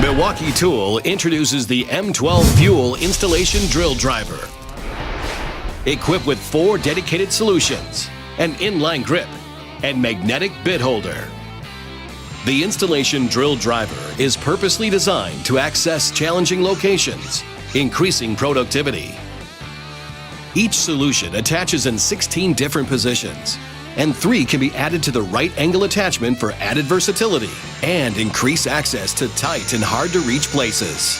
Milwaukee Tool introduces the M12 fuel installation drill driver. Equipped with 4 dedicated solutions, an inline grip, and magnetic bit holder. The installation drill driver is purposely designed to access challenging locations, increasing productivity. Each solution attaches in 16 different positions, and 3 can be added to the right angle attachment for added versatility and increase access to tight and hard to reach places.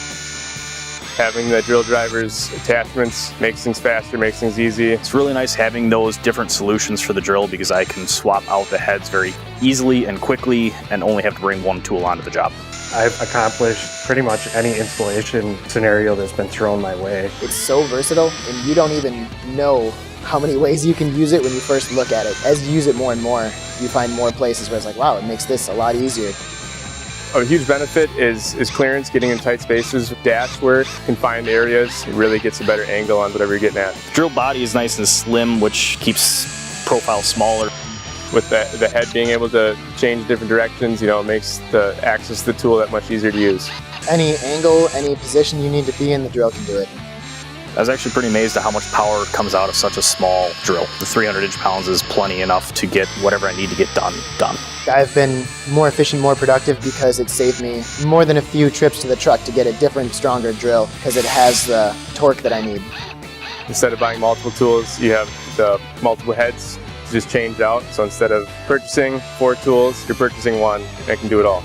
Having the drill driver's attachments makes things faster, makes things easy. It's really nice having those different solutions for the drill because I can swap out the heads very easily and quickly and only have to bring one tool onto the job. I've accomplished pretty much any installation scenario that's been thrown my way. It's so versatile, and you don't even know how many ways you can use it when you first look at it. As you use it more and more, you find more places where it's like, wow, it makes this a lot easier. A huge benefit is clearance, getting in tight spaces. Dash work, confined areas, it really gets a better angle on whatever you're getting at. The drill body is nice and slim, which keeps profile smaller. With the head being able to change different directions, it makes the access to the tool that much easier to use. Any angle, any position you need to be in, the drill can do it. I was actually pretty amazed at how much power comes out of such a small drill. The 300 inch-pounds is plenty enough to get whatever I need to get done. I've been more efficient, more productive because it saved me more than a few trips to the truck to get a different, stronger drill because it has the torque that I need. Instead of buying multiple tools, you have the multiple heads to just change out. So instead of purchasing 4 tools, you're purchasing 1 and can do it all.